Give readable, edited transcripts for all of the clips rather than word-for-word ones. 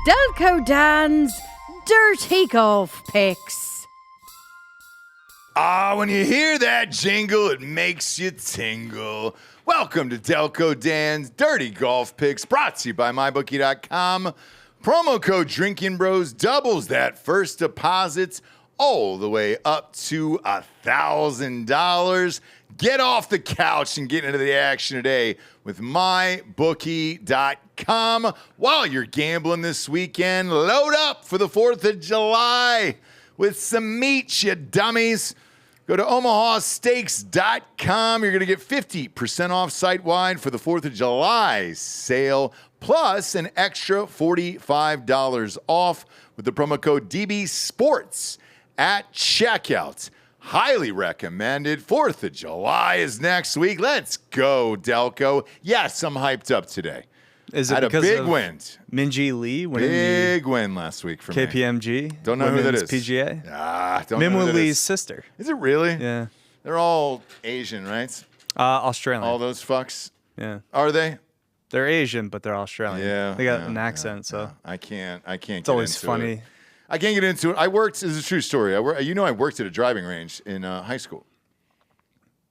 Delco Dan's Dirty Golf Picks. When you hear that jingle, it makes you tingle. Welcome to Delco Dan's Dirty Golf Picks, brought to you by MyBookie.com. Promo code Drinkin Bros doubles that first deposit all the way up to $1,000. Get off the couch and get into the action today with MyBookie.com. While you're gambling this weekend, load up for the 4th of July with some meat, you dummies. Go to omahasteaks.com. You're going to get 50% off site-wide for the 4th of July sale, plus an extra $45 off with the promo code DBSports at checkout. Highly recommended. 4th of July is next week. Let's go, Delco. Yes, I'm hyped up today. Is it had a big win. Minjee Lee winning big win last week for me. KPMG? Don't know who that is. PGA? Don't know who that Lee's is. sister. Is it really? Yeah. They're all Asian, right? Australian. All those fucks? Yeah. Are they? They're Asian, but they're Australian. Yeah. They got an accent, so. I can't It's always funny. It. I can't get into it. I worked, this is a true story. I worked at a driving range in high school.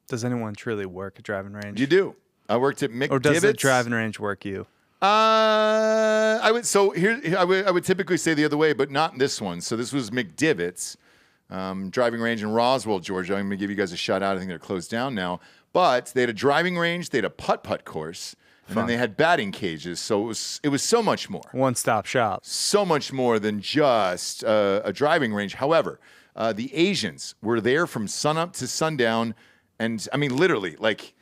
Does anyone truly work at driving range? You do. I worked at McDivitt's. Or does the driving range work you? I would typically say the other way, but not this one. So this was McDivitt's driving range in Roswell, Georgia. I'm going to give you guys a shout out. I think they're closed down now. But they had a driving range, they had a putt-putt course, and then they had batting cages. So it was so much more. One-stop shop. So much more than just a driving range. However, the Asians were there from sunup to sundown. And, I mean, literally, like,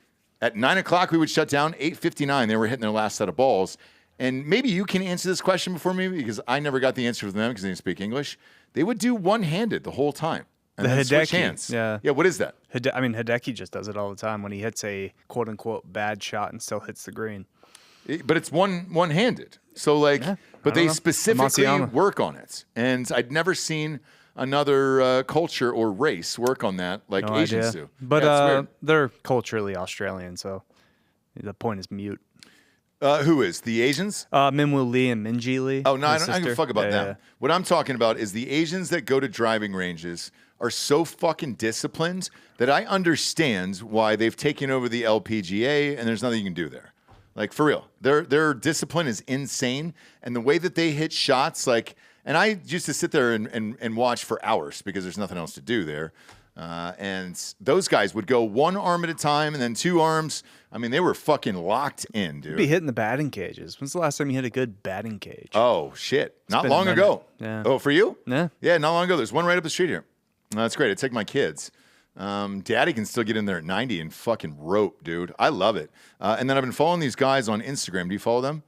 at 9 o'clock, we would shut down. 8:59, they were hitting their last set of balls. And maybe you can answer this question before me, because I never got the answer from them because they didn't speak English. They would do one-handed the whole time. And the then switch Hideki. hands. Yeah. Yeah, what is that? Hideki just does it all the time when he hits a quote-unquote bad shot and still hits the green. But it's one-handed. So, like, but they specifically work on it. And I'd never seen another culture or race work on that like No Asians idea. do. But they're culturally Australian, so the point is mute. Who is? The Asians? Minwoo Lee and Minjee Lee. Oh, no, I don't give a fuck about them. Yeah. What I'm talking about is the Asians that go to driving ranges are so fucking disciplined that I understand why they've taken over the LPGA and there's nothing you can do there. Like, for real. Their discipline is insane. And the way that they hit shots, like, and I used to sit there and watch for hours because there's nothing else to do there. And those guys would go one arm at a time and then two arms. I mean, they were fucking locked in, dude. Be hitting the batting cages. When's the last time you hit a good batting cage? Oh, shit. Not been a long minute. ago. Yeah. Oh, for you? Yeah. Yeah, not long ago. There's one right up the street here. That's great. I take my kids. Daddy can still get in there at 90 and fucking rope, dude. I love it. And then I've been following these guys on Instagram. Do you follow them?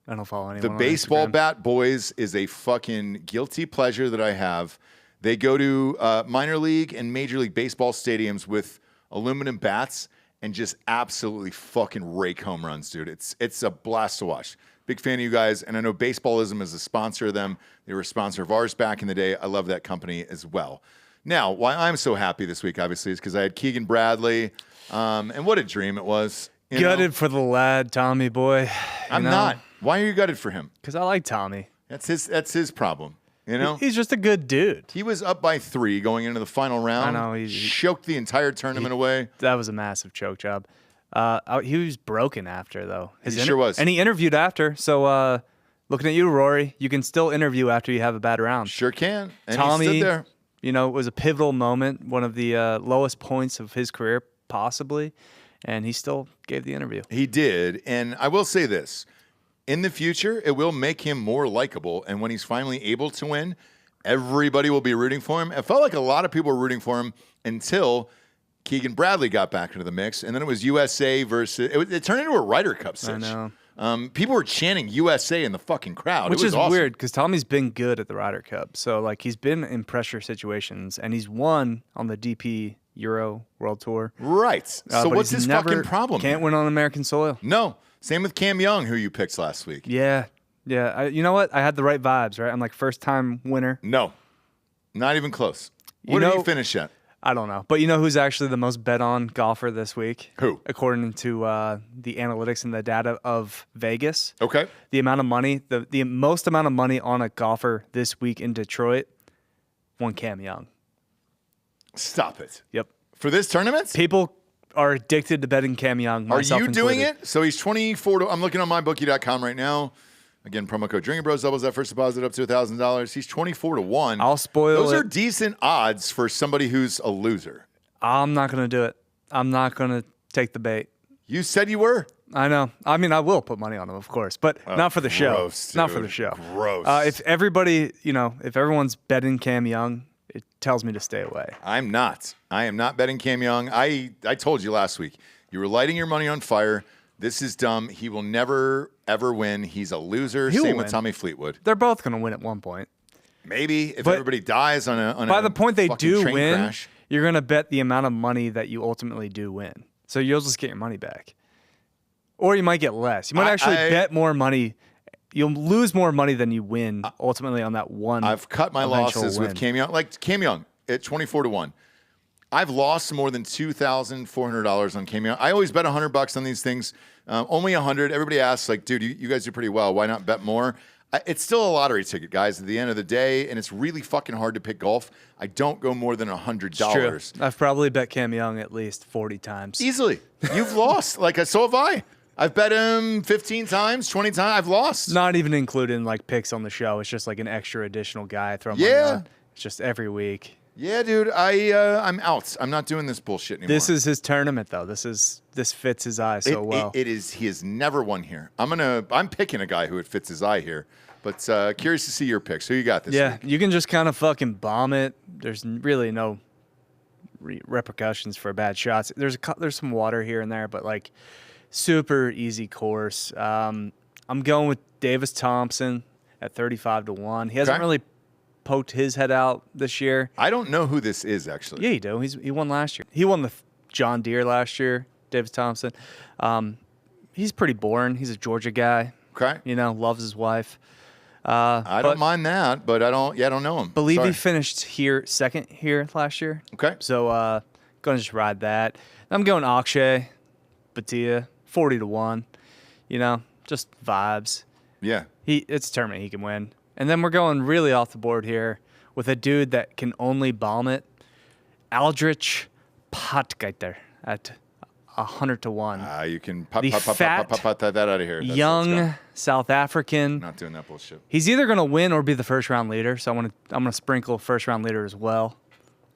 I don't follow anyone The on Baseball Instagram. Bat Boys is a fucking guilty pleasure that I have. They go to minor league and major league baseball stadiums with aluminum bats and just absolutely fucking rake home runs, dude. It's a blast to watch. Big fan of you guys. And I know Baseballism is a sponsor of them. They were a sponsor of ours back in the day. I love that company as well. Now, why I'm so happy this week, obviously, is because I had Keegan Bradley. And what a dream it was. Gutted for the lad, Tommy boy. I'm not. Why are you gutted for him? Because I like Tommy. That's his problem. You know? He's just a good dude. He was up by 3 going into the final round. I know. He choked the entire tournament away. That was a massive choke job. He was broken after, though. He sure was. And he interviewed after. So looking at you, Rory, you can still interview after you have a bad round. Sure can. And Tommy, he stood there. You know, it was a pivotal moment, one of the lowest points of his career, possibly. And he still gave the interview. He did. And I will say this. In the future, it will make him more likable. And when he's finally able to win, everybody will be rooting for him. It felt like a lot of people were rooting for him until Keegan Bradley got back into the mix. And then it was USA versus... It turned into a Ryder Cup sitch. I know. People were chanting USA in the fucking crowd. Which it was is awesome. weird because Tommy's been good at the Ryder Cup. So, like, he's been in pressure situations, and he's won on the DP Euro World Tour. Right. So but what's he's his never fucking problem? Can't win on American soil. No. Same with Cam Young, who you picked last week. Yeah. You know what? I had the right vibes, right? I'm like first-time winner. No. Not even close. What did he finish at? I don't know. But you know who's actually the most bet on golfer this week? Who? According to the analytics and the data of Vegas. Okay. The amount of money, the most amount of money on a golfer this week in Detroit, won Cam Young. Stop it. Yep. For this tournament? People are addicted to betting Cam Young. Are you doing included. it? So he's 24 to, I'm looking on mybookie.com right now. Again, promo code Drinkin Bros doubles that first deposit up to $1,000. He's 24 to 1. I'll spoil Those it. are decent odds for somebody who's a loser. I'm not going to do it. I'm not going to take the bait. You said you were. I know. I mean, I will put money on him, of course, but not for the show. Gross, not for dude. the show. Gross. If everybody, if everyone's betting Cam Young, it tells me to stay away. I'm not. I am not betting Cam Young. I told you last week. You were lighting your money on fire. This is dumb. He will never, ever win. He's a loser. He'll Same with win. Tommy Fleetwood. They're both going to win at one point. Maybe if But everybody dies on a By the point they fucking do train win, crash. you're going to bet the amount of money that you ultimately do win. So you'll just get your money back. Or you might get less. You might actually bet more money. You'll lose more money than you win ultimately on that one. I've cut my eventual losses win. with Cam Young. Like Cam Young at 24 to 1. I've lost more than $2,400 on Cam Young. I always bet $100 on these things. Only 100. Everybody asks, like, dude, you guys do pretty well. Why not bet more? It's still a lottery ticket, guys, at the end of the day, and it's really fucking hard to pick golf. I don't go more than $100. It's true. I've probably bet Cam Young at least 40 times. Easily. You've lost. Like, so have I. I've bet him 15 times, 20 times. I've lost. Not even including like picks on the show. It's just like an extra additional guy I throw money Yeah. on. It's just every week. Yeah, dude. I'm out. I'm not doing this bullshit anymore. This is his tournament, though. This fits his eye so well. It is. He has never won here. I'm picking a guy who it fits his eye here. But curious to see your picks. Who you got this Yeah, week? you can just kind of fucking bomb it. There's really no repercussions for bad shots. There's some water here and there, but like super easy course. I'm going with Davis Thompson at 35 to 1. He hasn't Okay. really poked his head out this year. I don't know who this is actually. Yeah, you do. He won last year. He won the John Deere last year, Davis Thompson. He's pretty boring. He's a Georgia guy. Okay. Loves his wife. I don't mind that, but I don't know him. Believe Sorry. he finished second here last year. Okay. So gonna just ride that. I'm going Akshay, Bhatia, 40 to 1. Just vibes. Yeah. It's a tournament he can win. And then we're going really off the board here with a dude that can only bomb it, Aldrich Potgieter at 100 to 1. You can pop The that out of here. That's- let's Young go. South African. Not doing that bullshit. He's either going to win or be the first round leader. So I'm going to sprinkle first round leader as well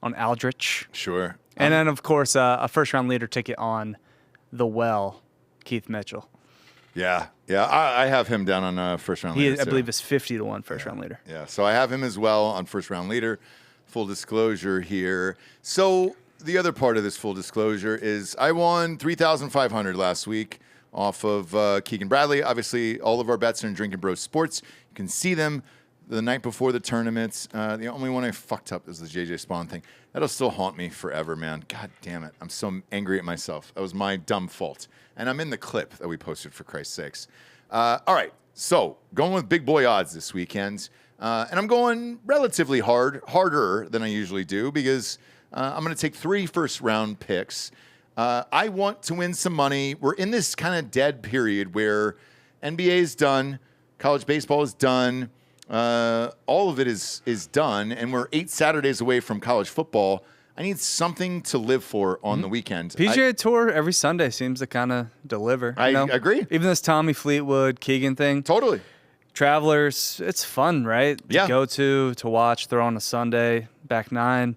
on Aldrich. Sure. And then, of course, a first round leader ticket on the Keith Mitchell. Yeah. I have him down on first round leader. I too. believe is 50 to 1 first round leader. Yeah, so I have him as well on first round leader. Full disclosure here. So the other part of this full disclosure is I won $3,500 last week off of Keegan Bradley. Obviously, all of our bets are in Drinkin Bros Sports. You can see them the night before the tournaments. The only one I fucked up is the JJ Spawn thing. That'll still haunt me forever, man. God damn it. I'm so angry at myself. That was my dumb fault. And I'm in the clip that we posted, for Christ's sakes. All right, so going with big boy odds this weekend. And I'm going relatively harder than I usually do because I'm going to take 3 first-round picks. I want to win some money. We're in this kind of dead period where NBA is done, college baseball is done, all of it is done, and we're 8 Saturdays away from college football. I need something to live for on the weekend. PGA Tour every Sunday seems to kind of deliver. I agree. Even this Tommy Fleetwood, Keegan thing. Totally. Travelers, it's fun, right? Yeah. To go to watch, throw on a Sunday, back 9.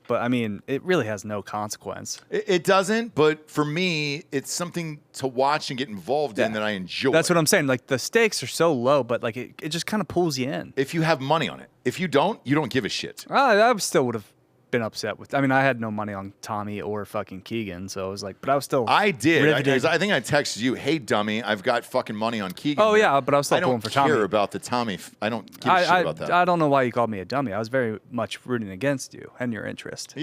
But, I mean, it really has no consequence. It doesn't, but for me, it's something to watch and get involved in that I enjoy. That's what I'm saying. Like, the stakes are so low, but, like, it just kind of pulls you in. If you have money on it. If you don't give a shit. I still would have been upset with. I mean, I had no money on Tommy or fucking Keegan, so I was like, but I was still. I did. riveted. I think I texted you, "Hey, dummy, I've got fucking money on Keegan." Oh, yeah, but I was still I don't pulling for Tommy. care about the Tommy. I don't give a shit about that. I don't know why you called me a dummy. I was very much rooting against you and your interest.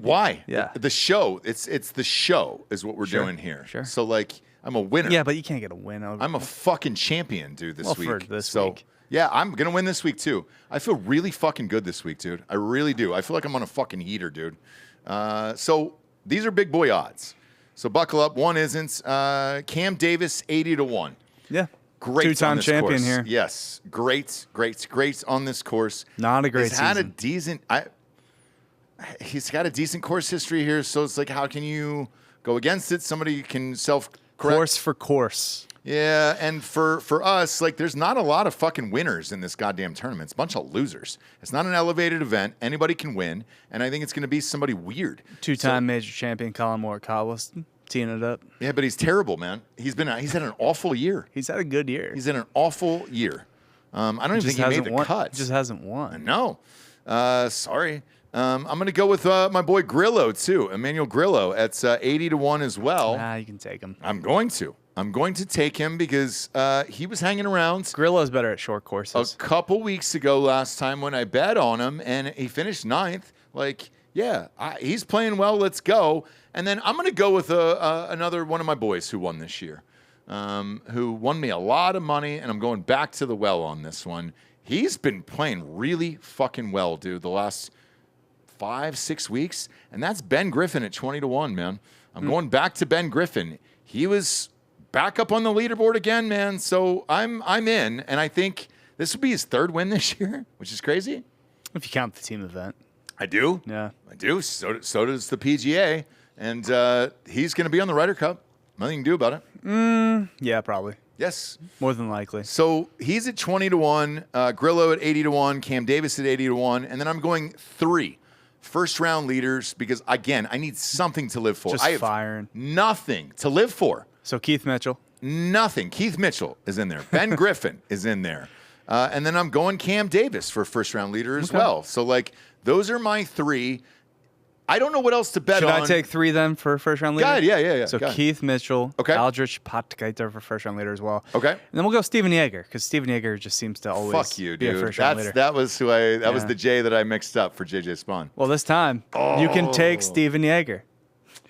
Why? Yeah. The show. It's the show is what we're Sure, doing here. sure. So like, I'm a winner. Yeah, but you can't get a win over. I'm a fucking champion, dude. This week. for this so, week. Yeah, I'm gonna win this week too. I feel really fucking good this week, dude. I really do. I feel like I'm on a fucking heater, dude. So these are big boy odds. So buckle up. One isn't. Cam Davis, 80-1. Yeah. Great. Two-time champion course. here. Yes. Great on this course. Not a great He's had a season. decent. He's got a decent course history here. So it's like, how can you go against it? Somebody can self-correct. Course for course. Yeah, and for us, like, there's not a lot of fucking winners in this goddamn tournament. It's a bunch of losers. It's not an elevated event. Anybody can win, and I think it's going to be somebody weird. Two-time major champion Colin Morikawa teeing it up. Yeah, but he's terrible, man. He's had an awful year. He's had a good year. He's had an awful year. I don't even think he made the cut. Just hasn't won. No. Sorry. I'm going to go with my boy Grillo, too. Emmanuel Grillo at 80-1 as well. Nah, you can take him. I'm going to take him because he was hanging around. Grillo's better at short courses. A couple weeks ago last time when I bet on him, and he finished 9th. Like, yeah, he's playing well. Let's go. And then I'm going to go with another one of my boys who won this year, who won me a lot of money, and I'm going back to the well on this one. He's been playing really fucking well, dude, the last 5-6 weeks, and that's Ben Griffin at 20-1, man. I'm going back to Ben Griffin. He was back up on the leaderboard again, man. So I'm in, and I think this will be his 3rd win this year, which is crazy. If you count the team event. I do. Yeah. I do. So does the PGA, and he's going to be on the Ryder Cup. Nothing you can do about it. Yeah, probably. Yes. More than likely. So he's at 20-1, Grillo at 80-1, Cam Davis at 80-1, and then I'm going 3 first-round leaders because, again, I need something to live for. Just I have firing. nothing to live for. So Keith Mitchell. Nothing. Keith Mitchell is in there. Ben Griffin is in there. And then I'm going Cam Davis for first-round leader as well. So, like, those are my 3. I don't know what else to bet Should on. I take 3 then for first round leader? Go ahead, yeah. So Go ahead. Keith Mitchell, Okay. Aldrich Potgieter for first round leader as well. Okay. And then we'll go Steven Yeager because Steven Yeager just seems to always Fuck you, be a dude. first round leader. That was the J that I mixed up for JJ Spawn. Well, this time you can take Steven Yeager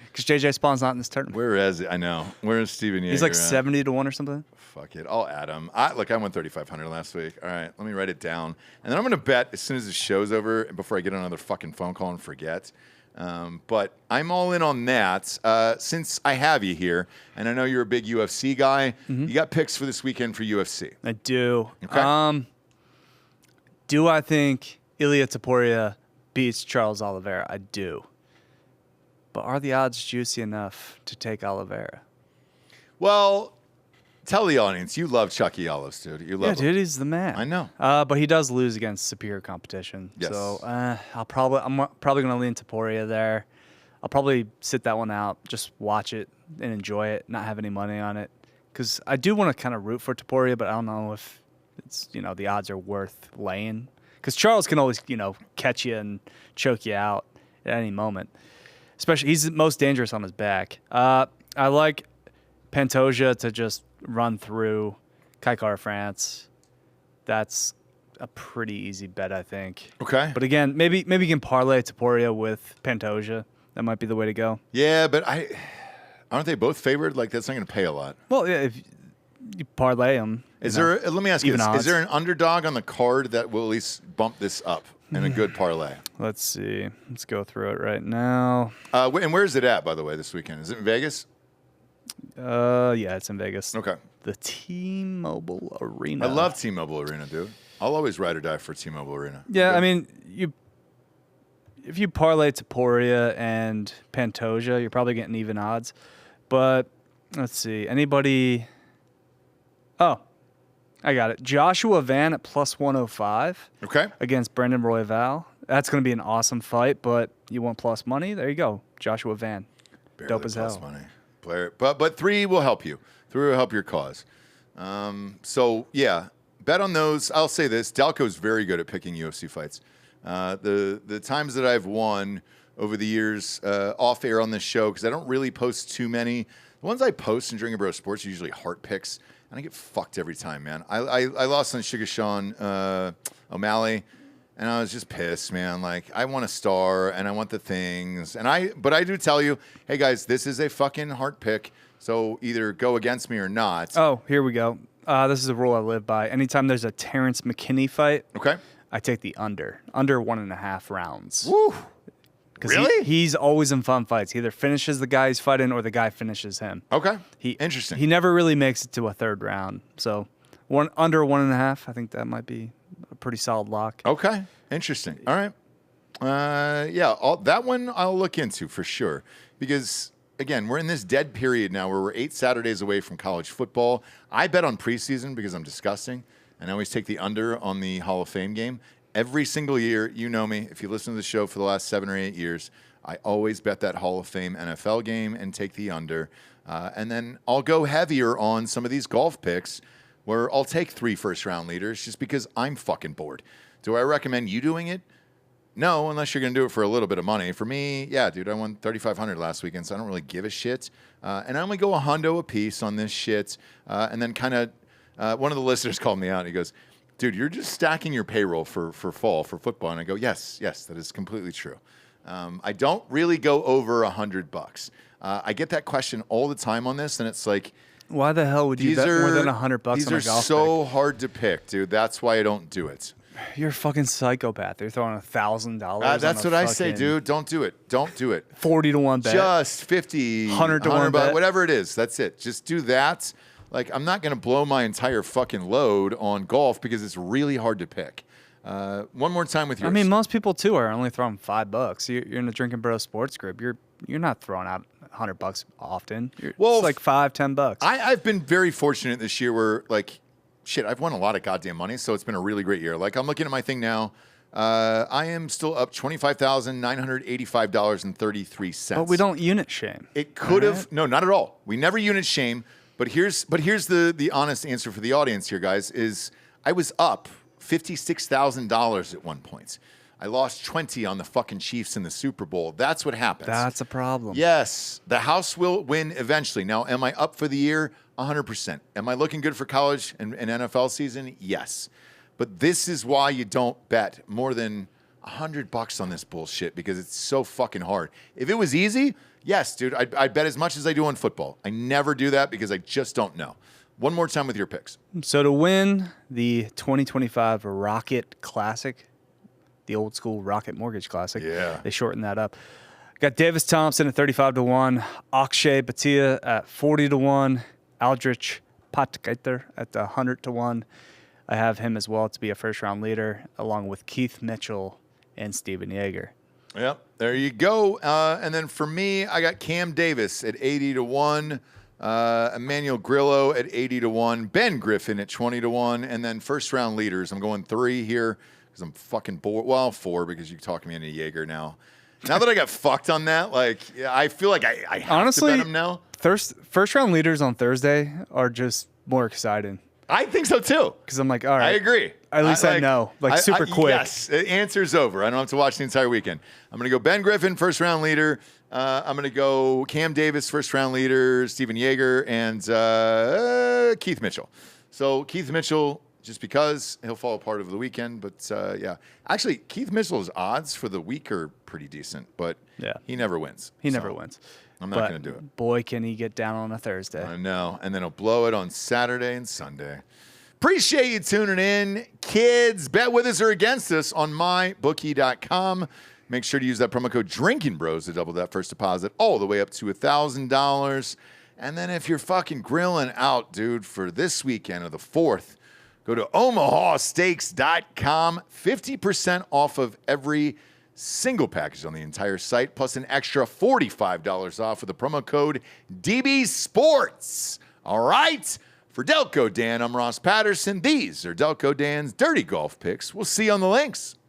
because JJ Spawn's not in this tournament. Where is it? I know. Where is Steven Yeager? He's like at? 70-1 or something. Fuck it. I'll add him. Look, I won 3,500 last week. All right, let me write it down. And then I'm going to bet as soon as the show's over and before I get another fucking phone call and forget. But I'm all in on that since I have you here. And I know you're a big UFC guy. You got picks for this weekend for UFC. I do. Okay. Do I think Ilia Topuria beats Charles Oliveira? I do. But are the odds juicy enough to take Oliveira? Well, tell the audience you love Chucky Olives, dude. You love him. Dude, he's the man. I know. But he does lose against superior competition. Yes. So I'm probably going to lean Topuria there. I'll probably sit that one out, just watch it and enjoy it, not have any money on it. Because I do want to kind of root for Topuria, but I don't know if it's the odds are worth laying. Because Charles can always catch you and choke you out at any moment. Especially he's most dangerous on his back. I like Pantoja to just run through Kaikara France. That's a pretty easy bet, I think. Okay. But again, maybe you can parlay Topuria with Pantoja. That might be the way to go. Yeah, but aren't they both favored? Like, that's not going to pay a lot. Well, yeah, if you parlay them. Let me ask you even this. odds. Is there an underdog on the card that will at least bump this up in a good parlay? Let's see. Let's go through it right now. And where is it at, by the way, this weekend? Is it in Vegas? Yeah, it's in Vegas. Okay. The T-Mobile Arena. I love T-Mobile Arena, dude. I'll always ride or die for T-Mobile Arena. Yeah, Good. I mean, if you parlay Topuria and Pantoja, you're probably getting even odds. But let's see. Anybody? Oh, I got it. Joshua Van at plus 105 Okay. against Brendan Royval. That's going to be an awesome fight, but you want plus money? There you go. Joshua Van. Barely Dope as plus hell. money. Player, but 3 will help you. 3 will help your cause. So yeah, bet on those. I'll say this: Delco's very good at picking UFC fights. The times that I've won over the years off air on this show, because I don't really post too many. The ones I post in Drinkin' Bro Sports are usually heart picks, and I get fucked every time, man. I lost on Sugar Sean O'Malley. And I was just pissed, man. Like, I want a star, and I want the things. But I do tell you, hey, guys, this is a fucking heart pick. So either go against me or not. Oh, here we go. This is a rule I live by. Anytime there's a Terrence McKinney fight, Okay. I take the under 1.5 rounds. Woo. Really? He's always in fun fights. He either finishes the guy he's fighting or the guy finishes him. Okay. Interesting. He never really makes it to a third round. So under 1.5, I think that might be a pretty solid lock. Okay. Interesting. All right. That one I'll look into for sure. Because, again, we're in this dead period now where we're 8 Saturdays away from college football. I bet on preseason because I'm disgusting. And I always take the under on the Hall of Fame game. Every single year, you know me, if you listen to the show for the last 7 or 8 years, I always bet that Hall of Fame NFL game and take the under. And then I'll go heavier on some of these golf picks where I'll take 3 first-round leaders just because I'm fucking bored. Do I recommend you doing it? No, unless you're going to do it for a little bit of money. For me, yeah, dude, I won $3,500 last weekend, so I don't really give a shit. And I only go $100 a piece on this shit. And then kind of one of the listeners called me out, and he goes, dude, you're just stacking your payroll for fall, for football. And I go, yes, that is completely true. I don't really go over $100. I get that question all the time on this, and it's like, why the hell would you bet more than $100 on a golf pick? These are so hard to pick, dude. That's why I don't do it. You're a fucking psychopath. You're throwing $1,000. That's what I say, dude. Don't do it. Don't do it. 40 to 1 bet. Just 50, 100 to 1 bet. Whatever it is. That's it. Just do that. Like, I'm not going to blow my entire fucking load on golf because it's really hard to pick. One more time with yours. I mean, most people, too, are only throwing $5. You're in the Drinkin Bros sports group. You're not throwing out $100 often. It's like $5-10. I've been very fortunate this year where, like, shit, I've won a lot of goddamn money, so it's been a really great year. Like, I'm looking at my thing now. I am still up $25,985.33. But we don't unit shame. It could have. No, not at all. We never unit shame. But here's the honest answer for the audience here, guys, is I was up $56,000 at one point. I lost 20 on the fucking Chiefs in the Super Bowl. That's what happens. That's a problem. Yes, the house will win eventually. Now, am I up for the year? 100%. Am I looking good for college and NFL season? Yes. But this is why you don't bet more than $100 on this bullshit because it's so fucking hard. If it was easy, yes, dude, I'd bet as much as I do on football. I never do that because I just don't know. One more time with your picks. So to win the 2025 Rocket Classic, the old school Rocket Mortgage Classic, they shortened that up. Got Davis Thompson at 35 to 1, Akshay Bhatia at 40 to 1, Aldrich Patkaiter at 100 to 1. I have him as well to be a first round leader, along with Keith Mitchell and Steven Yeager. Yep, there you go. And then for me, I got Cam Davis at 80 to 1, Emmanuel Grillo at 80 to 1, Ben Griffin at 20 to 1, and then first round leaders. I'm going 3 here because I'm fucking bored. Well, 4 because you talk me into Yeager now. Now that I got fucked on that, like, I feel like I have honestly, to bet him now. First round leaders on Thursday are just more exciting. I think so too. Because I'm like, all right. I agree. At least I know. Super quick. Yes, the answer's over. I don't have to watch the entire weekend. I'm going to go Ben Griffin, first round leader. I'm going to go Cam Davis, first round leader, Steven Yeager, and Keith Mitchell. So Keith Mitchell, just because he'll fall apart over the weekend. But yeah. Actually, Keith Mitchell's odds for the week are pretty decent, but he never wins. He never wins. I'm not going to do it. Boy, can he get down on a Thursday. I know. And then he'll blow it on Saturday and Sunday. Appreciate you tuning in. Kids, bet with us or against us on mybookie.com. Make sure to use that promo code DrinkinBros to double that first deposit all the way up to $1,000. And then if you're fucking grilling out, dude, for this weekend of the 4th, go to omahasteaks.com. 50% off of every single package on the entire site, plus an extra $45 off with the promo code DBSports. All right? For Delco Dan, I'm Ross Patterson. These are Delco Dan's Dirty Golf Picks. We'll see you on the links.